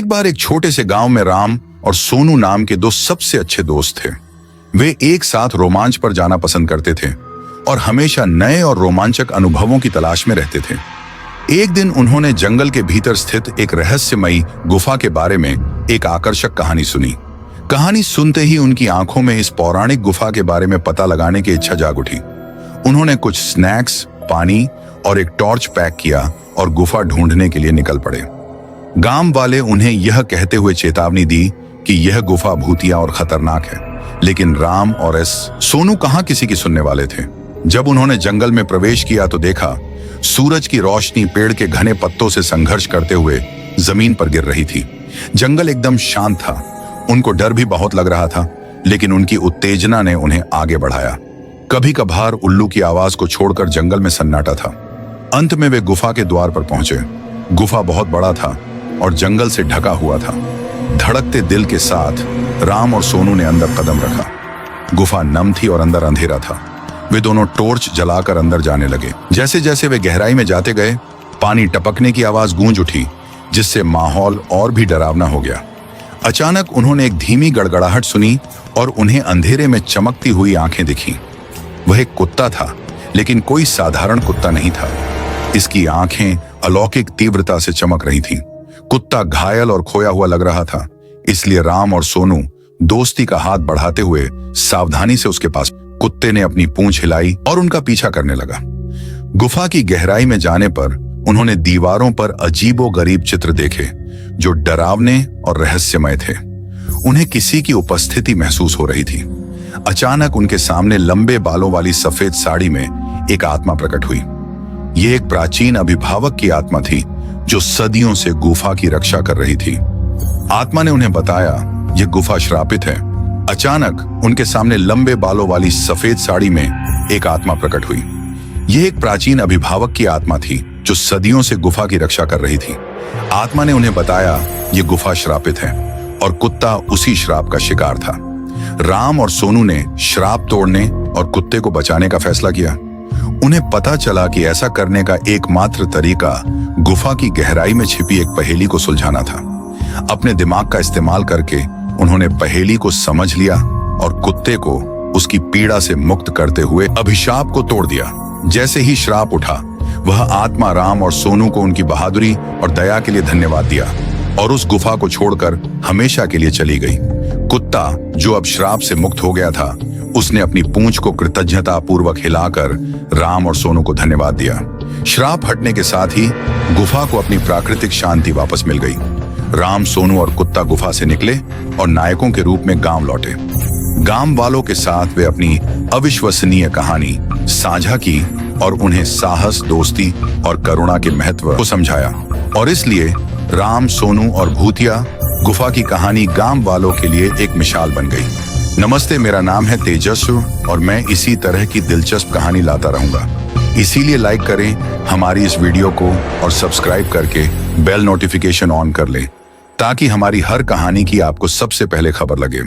एक बार एक छोटे से गांव में राम और सोनू नाम के दो सबसे अच्छे दोस्त थे। वे एक साथ रोमांच पर जाना पसंद करते थे और हमेशा नए और रोमांचक अनुभवों की तलाश में रहते थे। एक दिन उन्होंने जंगल के भीतर स्थित एक रहस्यमयी गुफा के बारे में एक आकर्षक कहानी सुनी। कहानी सुनते ही उनकी आंखों में इस पौराणिक गुफा के बारे में पता लगाने की इच्छा जाग उठी। उन्होंने कुछ स्नैक्स, पानी और एक टॉर्च पैक किया और गुफा ढूंढने के लिए निकल पड़े। गांव वाले उन्हें यह कहते हुए चेतावनी दी कि यह गुफा भूतिया और खतरनाक है, लेकिन राम और सोनू कहां किसी की सुनने वाले थे। जब उन्होंने जंगल में प्रवेश किया तो देखा सूरज की रोशनी पेड़ के घने पत्तों से संघर्ष करते हुए जमीन पर गिर रही थी। जंगल एकदम शांत था। उनको डर भी बहुत लग रहा था, लेकिन उनकी उत्तेजना ने उन्हें आगे बढ़ाया। कभी कभार उल्लू की आवाज को छोड़कर जंगल में सन्नाटा था। अंत में वे गुफा के द्वार पर पहुंचे। गुफा बहुत बड़ा था और जंगल से ढका हुआ था। धड़कते दिल के साथ राम और सोनू ने अंदर कदम रखा। गुफा नम थी और अंदर अंधेरा था। वे दोनों टॉर्च जलाकर अंदर जाने लगे। जैसे जैसे वे गहराई में जाते गए, पानी टपकने की आवाज गूंज उठी, जिससे माहौल और भी डरावना हो गया। अचानक उन्होंने एक धीमी गड़गड़ाहट सुनी और उन्हें अंधेरे में चमकती हुई आंखें दिखीं। वह एक कुत्ता था, लेकिन कोई साधारण कुत्ता नहीं था। इसकी आंखें अलौकिक तीव्रता से चमक रही थीं। कुत्ता घायल और खोया हुआ लग रहा था, इसलिए राम और सोनू दोस्ती का हाथ बढ़ाते हुए सावधानी से उसके पास। कुत्ते ने अपनी पूंछ हिलाई और उनका पीछा करने लगा। गुफा की गहराई में जाने पर उन्होंने दीवारों पर अजीबोगरीब चित्र देखे, जो डरावने और रहस्यमय थे। उन्हें किसी की उपस्थिति महसूस हो रही थी। अचानक उनके सामने लंबे बालों वाली सफेद साड़ी में एक आत्मा प्रकट हुई। यह एक प्राचीन अभिभावक की आत्मा थी, जो सदियों से गुफा की रक्षा कर रही थी। आत्मा ने उन्हें बताया, यह गुफा श्रापित है। अचानक उनके सामने लंबे बालों वाली सफेद साड़ी में एक आत्मा प्रकट हुई। यह एक प्राचीन अभिभावक की आत्मा थी, जो सदियों से गुफा की रक्षा कर रही थी। आत्मा ने उन्हें बताया, यह गुफा श्रापित है और कुत्ता उसी श्राप का शिकार था। राम और सोनू ने श्राप तोड़ने और कुत्ते को बचाने का फैसला किया। उन्हें पता चला कि ऐसा करने का एकमात्र तरीका गुफा की गहराई में छिपी एक पहेली को सुलझाना था। अपने दिमाग का इस्तेमाल करके उन्होंने पहेली को समझ लिया और कुत्ते को उसकी पीड़ा से मुक्त करते हुए अभिशाप को तोड़ दिया। जैसे ही श्राप उठा, वह आत्मा राम और सोनू को उनकी बहादुरी और दया के लिए धन्यवाद दिया और उस गुफा को छोड़कर हमेशा के लिए चली गई। कुत्ता, जो अब श्राप से मुक्त हो गया था, उसने अपनी पूंछ को कृतज्ञता पूर्वक हिलाकर राम और सोनू को धन्यवाद दिया। श्राप हटने के साथ ही गुफा को अपनी प्राकृतिक शांति वापस मिल गई। राम, सोनू और कुत्ता गुफा से निकले और नायकों के रूप में गांव लौटे। गांव वालों के साथ वे अपनी अविश्वसनीय कहानी साझा की और उन्हें साहस, दोस्ती और करुणा के महत्व को समझाया। और इसलिए राम, सोनू और भूतिया गुफा की कहानी गांव वालों के लिए एक मिसाल बन गई। नमस्ते, मेरा नाम है तेजस्व और मैं इसी तरह की दिलचस्प कहानी लाता रहूंगा। इसीलिए लाइक करें हमारी इस वीडियो को और सब्सक्राइब करके बेल नोटिफिकेशन ऑन कर लें, ताकि हमारी हर कहानी की आपको सबसे पहले खबर लगे।